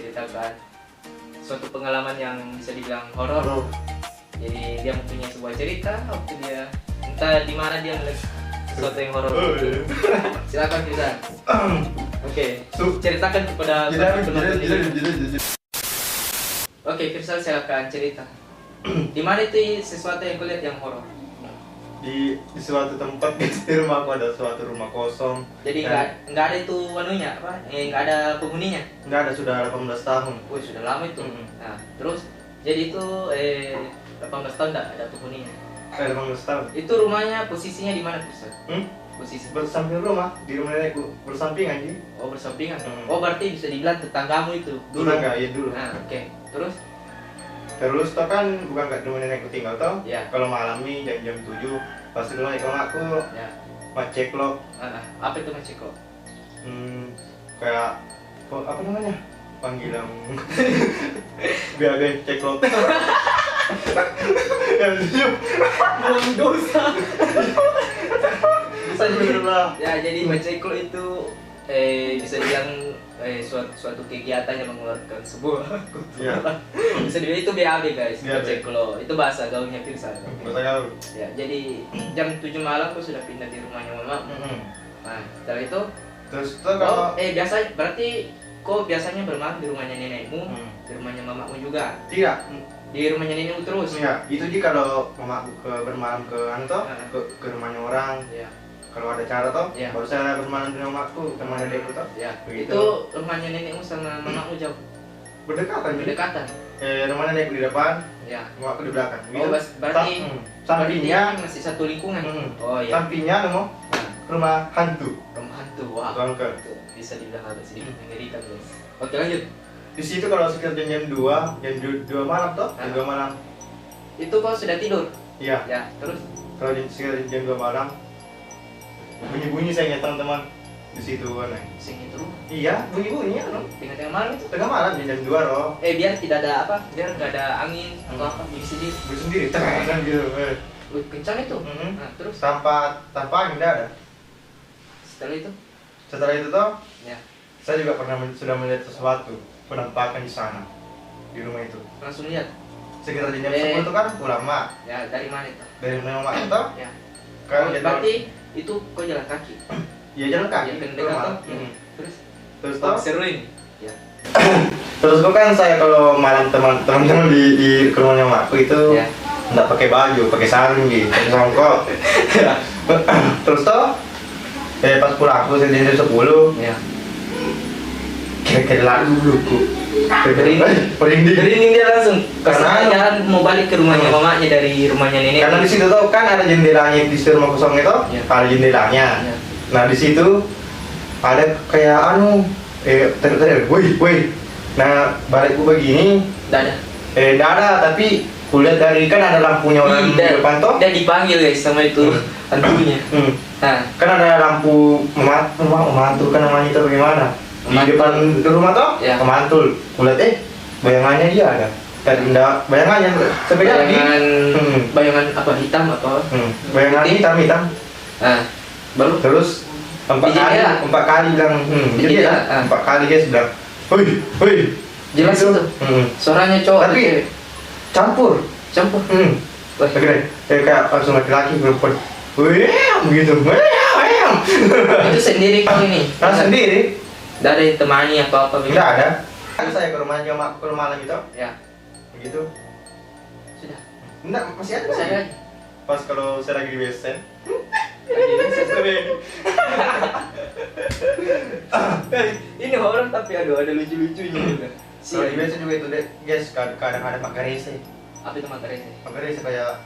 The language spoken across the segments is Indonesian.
menceritakan suatu pengalaman yang bisa dibilang horor. Jadi dia mempunyai sebuah cerita waktu dia entah di mana dia melihat sesuatu yang horor. Silakan Firsan. Oke, ceritakan kepada penonton ini. Oke, Firsan silakan cerita. Di mana itu sesuatu yang kau lihat yang horor? Di suatu tempat di rumah aku ada suatu rumah kosong. Jadi nggak ada itu anunya apa? Nggak ada penghuninya? Nggak ada, sudah 18 tahun. Wih, sudah lama itu. Nah, terus jadi itu 18 tahun nggak ada penghuninya. 18 tahun. Itu rumahnya posisinya di mana, Firsan? Posisi Bersamping rumah, di rumah nenekku, bersampingan ji. Oh, bersampingan. Oh, berarti bisa dibilang tetanggamu itu dulu. Tetangga, iya dulu. Nah, oke. Terus toh kan bukan kat rumah nenekku tinggal toh. Ya. Kalau malam nih jam 7 pasti rumah ikan aku Ya. macek lo. Apa itu maceko? Kayak apa namanya? Panggilan biar cek lo. Yang diam. Belum dosa. Bisa juga. Ya, jadi maceko itu bisa dibilang suatu kegiatan yang mengeluarkan sebuah Iya. bisa dibilang itu BAB guys. BAB. Maceko itu bahasa gaulnya Firsan. Betul. Ya, jadi jam 7 malam aku sudah pindah di rumahnya mama. Nah, setelah itu Terus tuh kalau biasa berarti kok biasanya bermalam di rumahnya nenekmu, di rumahnya mamamu juga? tidak, Di rumahnya nenekmu terus? ya itu sih kalau mamaku bermalam ke Anto, ke rumahnya orang. Ya. Kalau ada cara toh, Ya. baru saya bermalam di rumahku sama adekku toh. Ya. Begitu. Itu rumahnya nenekmu sama mamamu jauh? Berdekatan jadi. Berdekatan? Rumah nenekku di depan, Ya. rumahku di belakang. Oh, berarti sampingnya, masih satu lingkungan? Oh iya. sampingnya nemo rumah hantu. Rumah hantu, wah. Bangker. Itu bisa dibilang agak sedikit mengerikan guys. Oke, lanjut. Di situ kalau sekitar jam 2, jam 2 malam toh, jam 2 malam. Itu kau sudah tidur? Iya. Ya, terus? Kalau sekitar jam 2 malam, bunyi-bunyi saya ingat teman-teman di situ kan. Sing itu Iya, bunyi-bunyi anu. tengah-tengah malam itu? Tengah malam jam 2 roh. Biar tidak ada apa? Biar nggak ada angin atau apa? Jadi sendiri. Bersendiri, kan gitu. Wih, kencang itu. Nah, terus Tanpa angin tidak ada. setelah itu? Setelah itu toh, Ya, saya juga sudah melihat sesuatu penampakan di sana, di rumah itu. langsung lihat. Sekitar jam 10 itu kan ulama Ya, dari mana itu? dari rumah itu. Ya. Kan Berarti itu kau jalan kaki. ya jalan kaki Ya, ke dekat rumah. toh. Terus? Terus Oh, toh, seru ini. Ya. terus kok kan saya kalau malam teman-teman di rumahnya makku itu Ya. nggak pakai baju, pakai sarung gitu, pakai songkok. Terus toh, pas pulang aku saya jam 10, Ya. kira-kira lalu dulu. Merinding dia langsung. Karena jalan mau balik ke rumahnya mamanya dari rumahnya nenek. Karena di situ tuh kan ada jendelanya di situ rumah kosong itu, Ya. ada jendelanya. Ya. Nah di situ ada kayak woi. Nah balikku begini, Nggak ada. nggak ada, tapi kulihat dari kan ada lampunya orang di depan toh. Dia dipanggil guys sama itu hantunya. Nah, Kan ada lampu memantul kan namanya itu bagaimana? Di Memantul. depan rumah toh, Ya. memantul. Kulihat bayangannya dia ada. Dan enggak bayangannya sebenarnya bayangan apa hitam atau bayangan hitam. nah, baru Terus Di jendela? empat kali bilang Di jadi jendela? ya, 4 kali guys bilang woi jelas gitu. itu. Suaranya cowok Tapi atau cewek? campur Campur. Wah, kayak langsung laki-laki perempuan begitu Itu sendiri kau ini. sendiri Tidak ada yang temani atau apa begitu. enggak ada. Saya ke rumahnya ke rumah lagi toh Ya, begitu sudah. enggak masih ada Saya lagi. lagi. Pas kalau saya lagi di WC Ini orang tapi ada lucu-lucunya juga. kalau di WC juga itu deh guys, kadang ada pakai rese Apa itu materi? kayak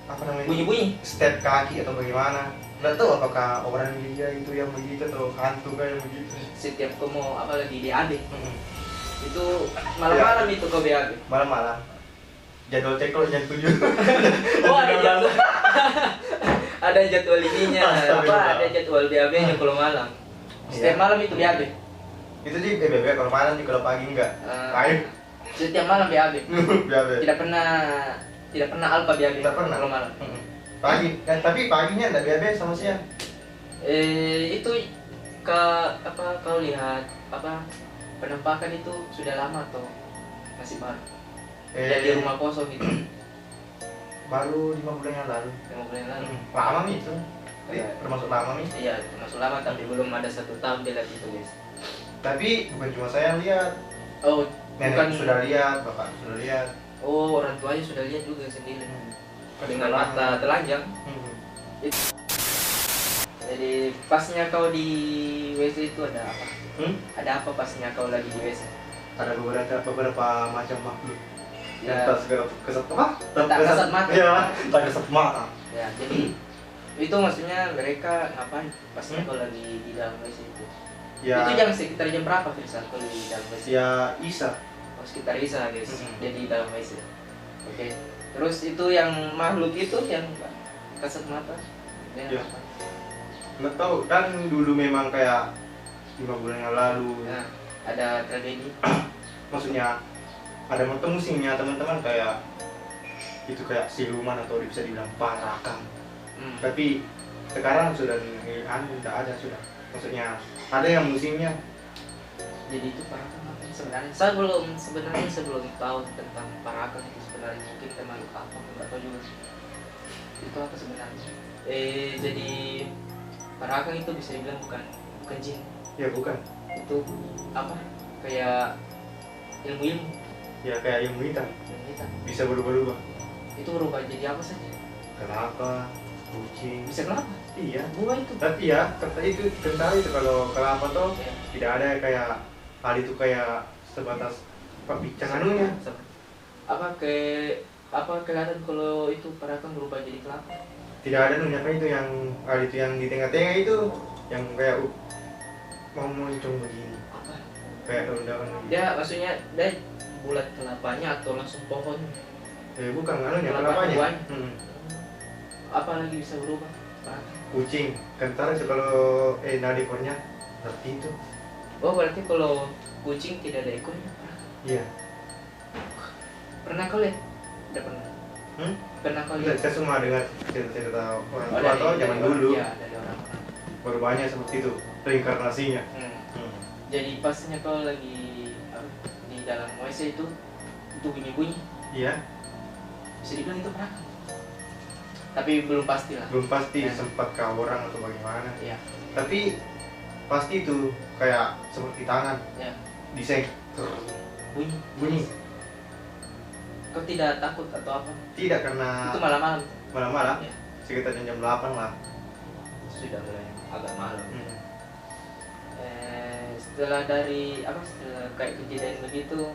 apa namanya, Bunyi-bunyi. step kaki atau bagaimana. Nggak tahu apakah orang dia itu yang begitu atau hantu kayak begitu. Setiap kau mau apa lagi BAB. Itu malam-malam itu kau BAB. Malam-malam. Jadwal cek kalau jam 7. Oh, ada jadwal. Ada jadwal ininya. Astagfirullah. Ada jadwal BAB-nya kalau malam. Setiap Iya. malam itu BAB. Itu sih bebek kalau malam sih, kalau pagi enggak. Ayo. Setiap malam BAB. Bebek. Tidak pernah alfa BAB. Tidak pernah. Kalau malam. Pagi, tapi paginya enggak bebek sama siang. Itu ke apa kau lihat apa penampakan itu sudah lama atau masih baru? Dari rumah kosong itu baru 5 bulan yang lalu. 5 bulan yang lalu. Lama nih itu. Iya. Termasuk lama nih. Iya, termasuk lama tapi belum ada 1 tahun dia lihat itu guys. Tapi bukan cuma saya yang lihat, Oh, nenek bukan. sudah lihat, bapak sudah lihat. Oh, orang tuanya sudah lihat juga sendiri dengan Sudah mata lama. telanjang. Jadi pasnya kau di WC itu ada apa? Ada apa pasnya kau lagi di WC? Ada beberapa macam makhluk. Ya. Tak kesat apa? Tak kasat mata. Iya, tak kasat mata. Ya, jadi itu maksudnya mereka ngapain pasnya kau lagi di dalam WC itu? Ya, Itu jam sekitar jam berapa Firsa kau di dalam WC? ya Isa. Oh, sekitar Isa guys. Mhm. Jadi di dalam WC. Oke. Terus itu yang makhluk itu yang kasat mata. Ya. Apa? Nggak tahu kan dulu memang kayak 5 bulan yang lalu. Nah, ada tragedi. Maksudnya ada musimnya teman-teman kayak itu kayak siluman atau bisa dibilang parakan. Tapi sekarang sudah tidak ada sudah. Maksudnya ada yang musimnya. Jadi itu parakan apa sebenarnya? Sebenarnya sebelum tahu tentang parakan itu sebenarnya mungkin makhluk apa nggak tahu juga. Itu apa sebenarnya? Jadi parakan itu bisa dibilang bukan jin. Ya bukan. Itu apa? Kayak ilmu Ya kayak ilmu hitam. kita. Bisa berubah-ubah. Itu berubah jadi apa saja? Kelapa, kucing. Bisa kelapa? Iya. Buah itu. Tapi ya kata itu kental itu kalau kelapa tuh Ya. tidak ada kayak hal itu kayak sebatas bicara anunya. Apa kelihatan kalau itu parakan berubah jadi kelapa? Tidak ada nunya kan itu yang hal itu yang di tengah-tengah itu yang kayak mau muncul begini Apa? kayak daun-daun gitu. Dia maksudnya dia bulat kelapanya atau langsung pohon? Bukan anunya Kelapa kelapanya. buahnya. Hmm. Apa lagi bisa berubah? Parakan. Kucing kental sih kalau nadikornya seperti itu. Oh berarti kalau kucing tidak ada ekornya? Iya. Pernah kau lihat? Tidak pernah. Pernah kau lihat? Saya cuma dengar cerita-cerita orang tua dari- atau zaman dari dulu orang- Ya, dari orang. baru banyak seperti itu reinkarnasinya. Jadi pasnya kau lagi di dalam WC itu bunyi-bunyi, Iya, bisa dibilang itu parakan. Tapi belum pasti lah. belum pasti Ya. sempat ke orang atau bagaimana. Ya, Tapi pasti itu kayak seperti tangan ya. diseng Bunyi. bunyi. Kau tidak takut atau apa? Tidak karena Itu malam-malam. malam-malam Ya. sekitar jam 8 lah. Sudah mulai agak malam. Hmm. Setelah kayak kejadian begitu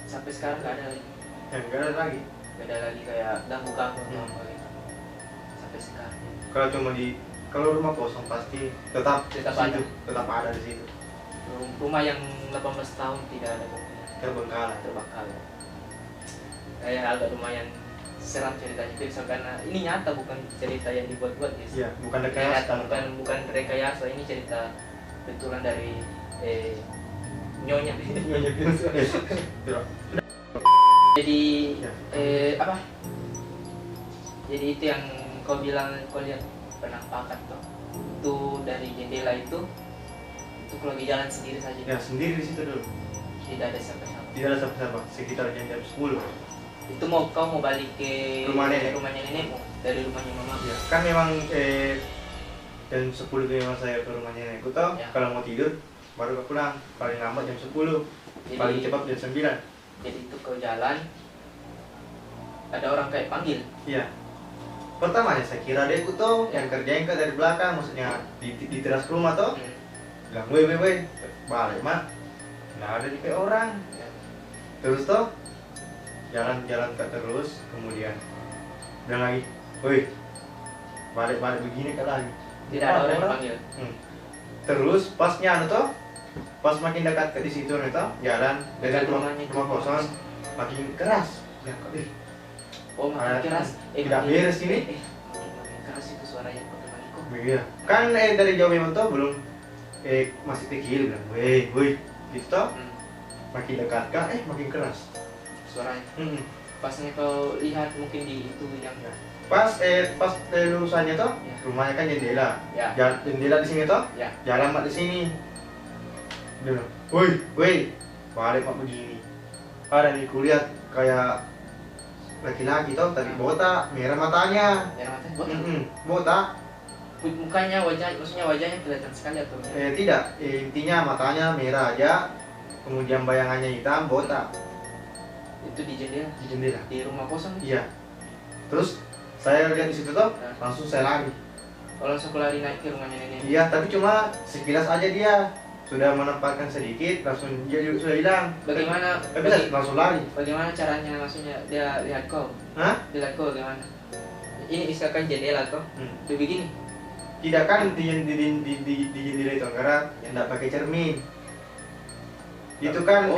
sampai sekarang nggak ada lagi. Ya, enggak ada lagi. Nggak ada lagi kayak ganggu-ganggu atau apa gitu. Sampai sekarang. Kalau rumah kosong pasti tetap Tetap di situ, ada. tetap ada di situ. Rumah yang 18 tahun tidak ada Terbengkalai. terbengkalai. Kayak agak lumayan seram ceritanya itu karena ini nyata bukan cerita yang dibuat-buat guys. Iya, bukan Ini rekayasa. nyata, bukan rekayasa, ini cerita betulan dari nyonya. Tidak. Jadi Ya. apa? Jadi itu yang kau bilang kau lihat penampakan tuh. Itu dari jendela itu kau lagi jalan sendiri saja. Ya, sendiri di situ dulu. Tidak ada siapa-siapa. Tidak ada siapa-siapa sekitar jam 10. Itu kau mau balik ke Rumah nenek. rumahnya nenekmu dari rumahnya mama. Ya, kan memang jam 10 itu memang saya ke rumahnya nenekku toh. Ya. Kalau mau tidur baru aku pulang. Paling lambat jam 10. Paling cepat jam 9. Jadi itu kau jalan ada orang kayak panggil. Iya. Pertamanya saya kira adekku tuh yang kerjain ke dari belakang, maksudnya di teras rumah tuh. Bilang, weh, balik mah. Nggak ada di kayak orang. Ya. Terus tuh jalan terus, kemudian bilang lagi, woi, balik begini kan lagi. Tidak ada orang yang panggil. Terus pasnya tuh, pas makin dekat ke di situ nih tuh, jalan dari Dekat rumah rumahnya itu. kosong makin keras. Ya, Oh makin keras. tidak beres ini. Makin keras itu suaranya pakai maniko. Iya. Kan dari jauh memang tuh belum masih kecil bilang, woi, gitu tuh. Makin dekat kan, makin keras. Suaranya. Pasnya kau lihat mungkin di itu yang Pas lulusannya tuh, Ya. rumahnya kan jendela. Ya. Jendela di sini tuh, Ya. jalan mak di sini. Dia bilang, woi, balik mak begini. Ada nih kulihat kayak laki-laki toh, tapi botak, merah matanya. Ya matanya botak. Botak. Mukanya, maksudnya wajahnya kelihatan sekali atau Tidak, intinya matanya merah aja, kemudian bayangannya hitam, botak. itu di jendela, Di jendela. di rumah kosong. Iya. Terus saya lihat di situ toh, Nah. langsung saya lari. Kalau langsung lari naik ke rumahnya nenek. Iya, tapi cuma sekilas aja dia sudah menempatkan sedikit, langsung dia juga sudah hilang. Bagaimana? Tapi saya langsung lari. Bagaimana caranya, maksudnya dia lihat kau? Hah? Dia lihat kau bagaimana? Ini misalkan jendela toh, dia begini. Tidak kan di jendela itu karena tidak pakai cermin. Itu kan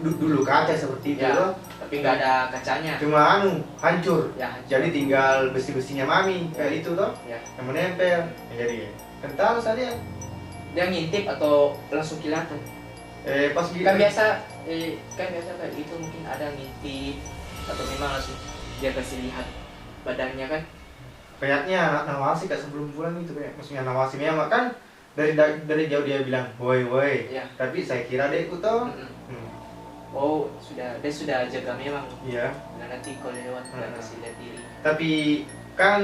dulu kaca seperti itu Ya. loh. Tapi nggak ada kacanya. Cuma hancur. Ya. Jadi tinggal besi-besinya mami kayak itu toh Ya. yang menempel. Jadi kental saja. Dia ngintip atau langsung kelihatan? Pas gitu. Kan biasa kayak gitu, mungkin ada ngintip atau memang langsung dia kasih lihat badannya kan? Kayaknya nawasi kak sebelum pulang itu kayak maksudnya nawasi memang kan dari jauh dia bilang woi. Ya. Tapi saya kira adekku toh. Oh, dia sudah jaga memang. Iya. Nah, nanti kalau lewat dia kasih lihat diri. Tapi kan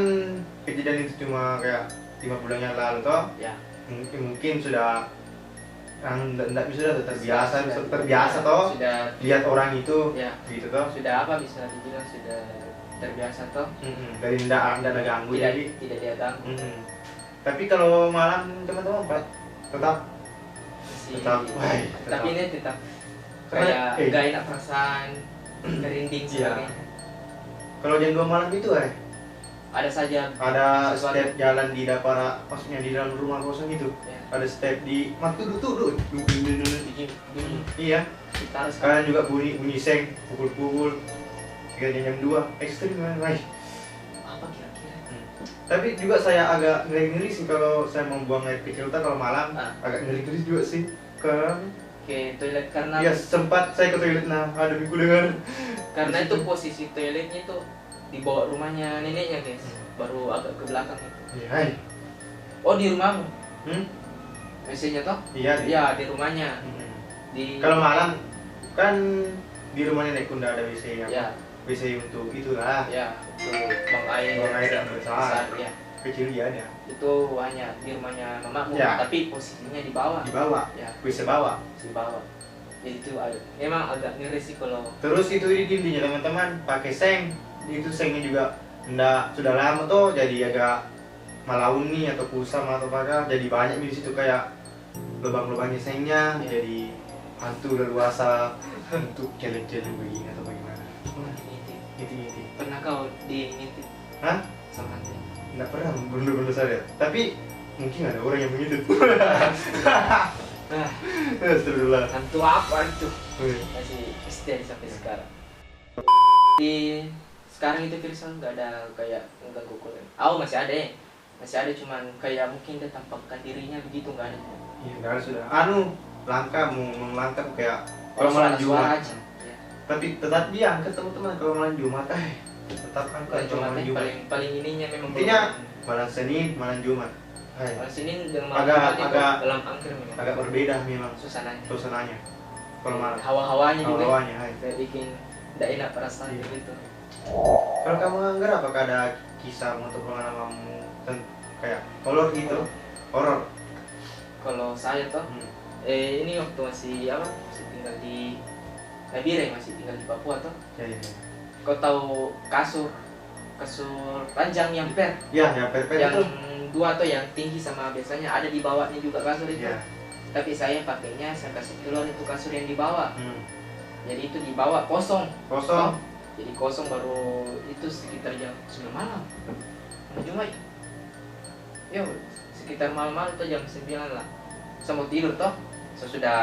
kejadian itu cuma kayak 5 bulan yang lalu toh. Ya. Mungkin sudah tidak bisa terbiasa Sudah- toh Sudah lihat orang itu ya. gitu toh. Sudah apa bisa dibilang sudah terbiasa toh. Dari tidak ada ganggu jadi. Tidak dia ganggu. Tapi kalau malam teman-teman Pak, tetap Masih- wah, Tapi ini tetap Karena- kayak gak enak perasaan, merinding Iya. sebagainya. kalau jam 2 malam itu Ada saja ada Sesuatu. step jalan di dapur, maksudnya di dalam rumah kosong itu ya, ada step di tuh bikin iya. kita harus Sekarang juga bunyi seng pukul jam 2 ekstrim kan. apa kira-kira? Tapi juga saya agak ngeri sih kalau saya membuang air kecil kalau malam. Agak ngeri juga sih Ke toilet karena ya sempat saya ke toilet ada minggu dengar karena itu posisi toiletnya itu di bawah rumahnya neneknya guys, baru agak ke belakang itu. iya. Oh di rumahmu? Hmm? WC-nya toh? Iya. Ya di rumahnya. Di Kalau malam kan di rumahnya naik kuda ada WC ya WC untuk itulah ya untuk buang air yang besar ya. kecil dia ada Itu hanya di rumahnya mamamu, Ya. tapi posisinya di bawah. di bawah Ya, WC bawah. di bawah. Jadi itu memang agak ngeri sih kalau Terus itu di dindingnya teman-teman pakai seng, itu sengnya juga sudah lama tuh jadi agak malauni atau kusam atau apa, jadi banyak di situ kayak lubang-lubangnya sengnya, Ya. jadi hantu leluasa untuk kelek-kelek begini atau bagaimana. ngintip. Ngintip. Pernah kau ngintip Hah? sama hantu? Nggak pernah, bener-bener sadar. Tapi mungkin ada orang yang begitu. Nah, Astagfirullah. hantu apa itu? Wih. Masih misteri sampai sekarang. Di sekarang itu Virsa nggak ada kayak mengganggu kuliah. Masih ada ya. Masih ada, cuman kayak mungkin dia tampakkan dirinya begitu, nggak ada. Iya, nggak ada sudah. Langkah mau melangkah kayak kalau Suara malam Jumat. aja. Ya. Tapi tetap dia angkat teman-teman kalau malam Jumat. Tetap angkat kalau malam Jumat. Paling ininya memang Intinya malam Senin, malam Jumat. malam Senin dan malam Agak- Jumat itu agak- dalam angker memang. Agak berbeda memang Suasananya. suasananya. Kalau malam Hawa-hawanya juga. awalnya. Kayak bikin tidak enak perasaan Iya. gitu. Kalau kamu anggar apakah ada kisah atau pengalamanmu kayak horor gitu? Horor. Kalau saya toh ini waktu masih tinggal di Nabire, masih tinggal di Papua toh. Ya. Kau tahu kasur panjang yang per Ya, pepet yang itu. dua tuh yang tinggi sama biasanya ada di bawahnya juga kasur itu. Ya. Tapi saya pakainya saya kasih keluar itu kasur yang di bawah. Hmm. Jadi itu di bawah kosong. Kosong. Jadi kosong baru itu sekitar jam 9 malam. Cuma yo sekitar malam-malam tuh jam 9 lah. Saya mau tidur toh. Saya sudah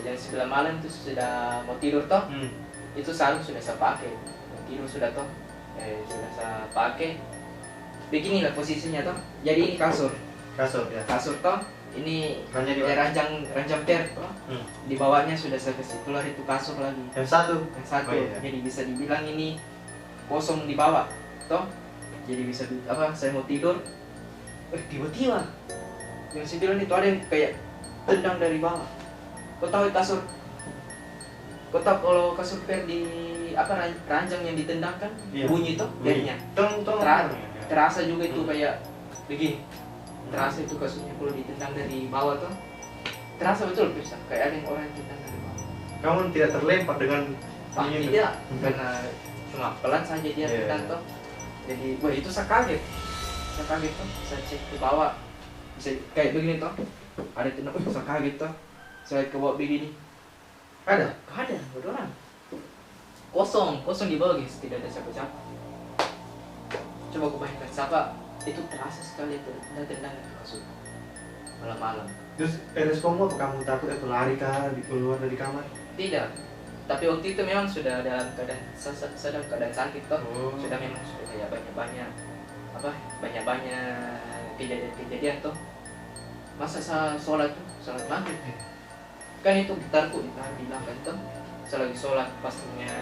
jam 9 malam itu sudah mau tidur toh. Itu sarung sudah saya pakai. Mau tidur sudah toh. Sudah saya pakai. Beginilah posisinya toh. Jadi ini kasur. Kasur ya. Kasur toh. Ini Hanya di ranjang per toh. Di bawahnya sudah saya kasih keluar itu kasur lagi. yang satu. Yang satu. Oh, iya. Jadi bisa dibilang ini kosong di bawah toh. Jadi bisa saya mau tidur tiba-tiba yang saya bilang itu ada yang kayak tendang dari bawah. Kau tahu kasur? Kau tahu kalau kasur per di apa ranjang yang ditendangkan Iya. bunyi tuh pernya. Tong tong. Terasa juga itu kayak begini. Terasa itu kasurnya kalau ditendang dari bawah tuh. Terasa betul bisa kayak ada yang orang yang tendang dari bawah. Kamu tidak terlempar dengan ini Tidak, karena cuma pelan saja dia Iya. tendang tuh. Jadi, wah itu saya kaget. Saya kaget tuh, saya cek ke bawah. Bisa kayak begini tuh. Ada tendang, saya kaget tuh. Saya ke bawah begini. Ada? Gak ada, gak ada orang. Kosong di bawah guys, tidak ada siapa-siapa. Coba aku bayangkan, siapa itu terasa sekali itu tendang itu kasur malam-malam. Terus responmu apa kamu takut atau lari kah keluar dari kamar? Tidak, tapi waktu itu memang sudah dalam keadaan sedang keadaan sakit toh. Oh. Sudah memang sudah kayak banyak kejadian toh. Masa saya sholat maghrib kan itu gitarku ditaruh di belakang toh. Saya lagi sholat pasnya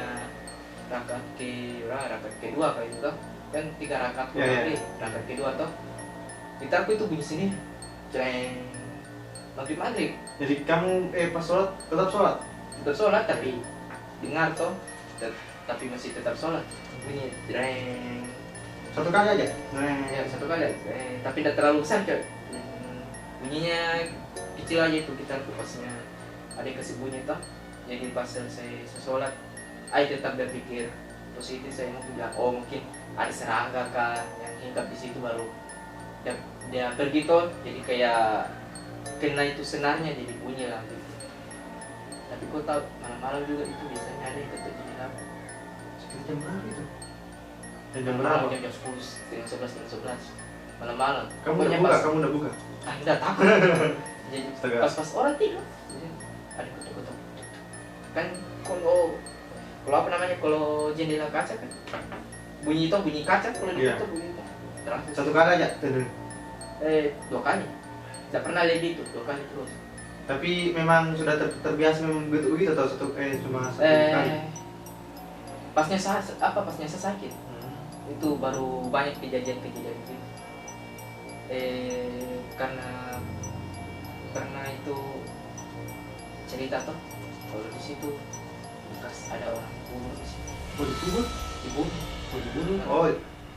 rakaat kedua kayak itu toh. Kan 3 rakaat rakaat kedua toh. Gitarku itu bunyi sini, jreng, maghrib. Jadi kamu pas sholat tetap sholat? Tetap sholat tapi dengar toh, tapi masih tetap sholat. Bunyi jreng. Satu kali aja? Ya satu kali, tapi tidak terlalu besar coy. Bunyinya kecil aja itu gitarku pasnya ada yang kasih bunyi toh. Jadi pas selesai sholat, tetap berpikir positif. Saya mungkin bilang, oh mungkin ada serangga kan yang hinggap di situ, baru dia pergi toh. Jadi kayak kena itu senarnya jadi bunyi lah gitu. Tapi kau tahu malam-malam juga itu biasanya ada yang ketuk jendela. Sekitar jam berapa itu? Jam Malam-malam berapa? jam 10, jam 11 malam-malam. Kamu udah Pokoknya buka? Kamu udah buka? Enggak takut. Jadi Astaga. pas orang tidur jadi ada ketuk-ketuk. Kan kalau apa namanya, kalau jendela kaca kan bunyi kaca, kalau Iya. ditutup bunyi itu terasa. Satu kali aja tidur. 2 kali. Tidak pernah lebih itu 2 kali terus. Tapi memang sudah terbiasa memang begitu atau cuma satu kali? Pasnya saya sakit itu baru banyak kejadian gitu. Karena pernah itu cerita toh kalau di situ bekas ada orang bunuh di situ. Oh dikubur? Dibunuh. Oh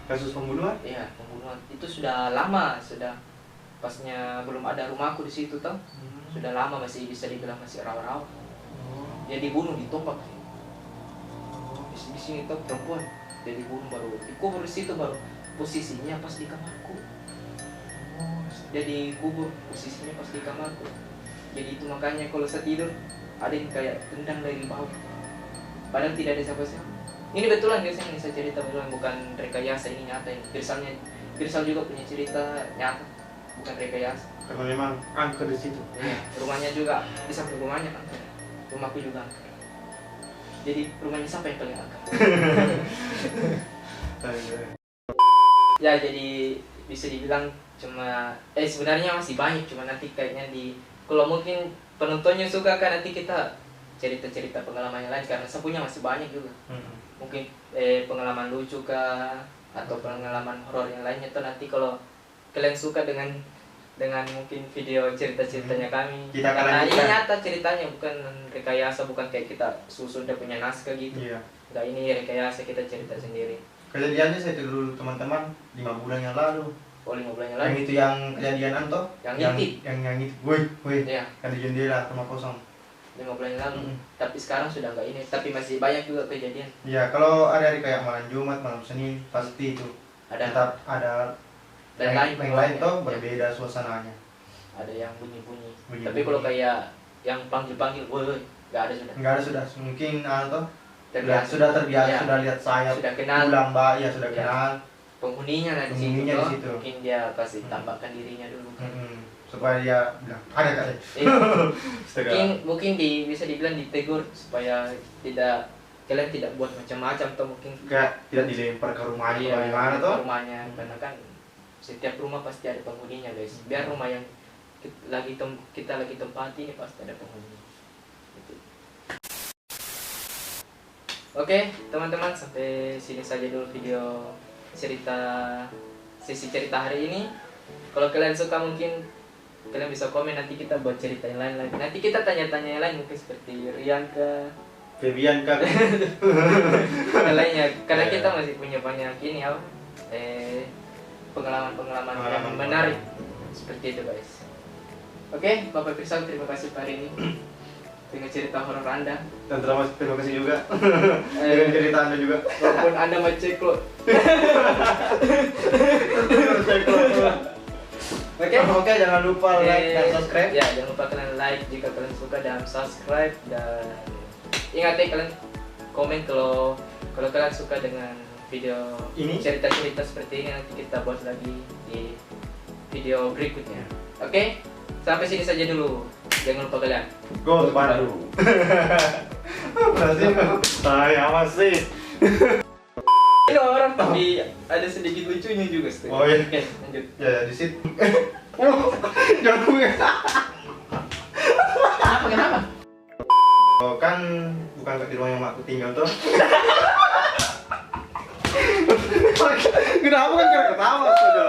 kasus pembunuhan? Iya, pembunuhan. Itu sudah lama, sudah pasnya belum ada rumahku di situ toh. Sudah lama, masih bisa dibilang masih rawa-rawa. Dia dibunuh, ditombak. Di sini tuh perempuan, dia dibunuh baru dikubur di situ, baru posisinya pas di kamarku. Dia dikubur posisinya pas di kamarku. Jadi itu makanya kalau saya tidur ada yang kayak tendang dari bawah. Padahal tidak ada siapa-siapa. Ini betulan guys, yang saya cerita betulan, bukan rekayasa, ini nyata. Girsal juga punya cerita nyata, bukan rekayasa. Karena memang angker di situ. Rumahnya juga di samping rumahnya angker. Rumahku juga angker. Jadi rumahnya siapa yang paling angker? Ya jadi bisa dibilang cuma sebenarnya masih banyak, cuma nanti kayaknya kalau mungkin penontonnya suka kan nanti kita cerita-cerita pengalaman yang lain, karena saya punya masih banyak juga. Mungkin pengalaman lucu kah atau pengalaman horor yang lainnya tuh nanti kalau kalian suka dengan mungkin video cerita-ceritanya kami, Kita akan karena ini lanjutkan. nyata ceritanya, bukan rekayasa, bukan kayak kita susun dia punya naskah gitu. Iya. Enggak, ini rekayasa, kita cerita sendiri. Kejadiannya saya tidur teman-teman 5 bulan yang lalu. Oh 5 bulan yang Yang lalu. itu yang kejadian anto? Yang ngintip. Yang ngintip. Woi. Iya, Kan di jendela rumah kosong. 5 bulan yang lalu. Tapi sekarang sudah enggak ini, tapi masih banyak juga kejadian. Iya, kalau hari-hari kayak malam Jumat, malam Senin, pasti itu Ada tetap ada dan yang lain toh Ya. berbeda suasananya. Ada yang bunyi-bunyi. Bunyi-bunyi. Tapi kalau kayak yang panggil-panggil, woi, enggak ada sudah. Enggak ada sudah, mungkin toh Terbiasa. sudah terbiasa, Ya. sudah lihat saya Sudah kenal. pulang mbak, ya sudah Ya. kenal. Penghuninya lah di situ, Penghuninya di toh. situ. Mungkin dia pasti tambahkan dirinya dulu. Supaya dia bilang ada kali. Astaga. Mungkin bisa dibilang ditegur supaya kalian tidak buat macam-macam, atau mungkin Kayak tidak dilempar ke rumahnya iya, atau gimana toh? rumahnya, karena kan setiap rumah pasti ada penghuninya guys. Biar rumah yang kita lagi tempati ini pasti ada penghuni. Gitu. Oke teman-teman, sampai sini saja dulu video sesi cerita hari ini. Kalau kalian suka mungkin kalian bisa komen, nanti kita buat cerita yang lain lagi. Nanti kita tanya-tanya yang lain mungkin seperti Rianka, Febian kan. yang lainnya. Karena Iya. kita masih punya banyak ini apa? Pengalaman-pengalaman yang Pengalaman. menarik seperti itu guys. Oke, Bapak Pirsal, terima kasih hari ini dengan cerita horor Anda. Dan terima kasih juga dengan cerita Anda juga. Walaupun Anda maceklo. Oke, jangan lupa like dan subscribe. Ya, jangan lupa kalian like jika kalian suka dan subscribe, dan ingat ya kalian komen kalau kalian suka dengan video Ini? cerita-cerita seperti ini, nanti kita buat lagi di video berikutnya. Oke, sampai sini saja dulu. Jangan lupa kalian. Go baru. Berarti saya masih. Ini orang tapi ada sedikit lucunya juga. Stu. Oh iya. Oke, lanjut. Ya di situ. Jangan gue. Kenapa? Oh, kan bukan di rumah yang makku tinggal tuh. Kenapa kan ketawa saja?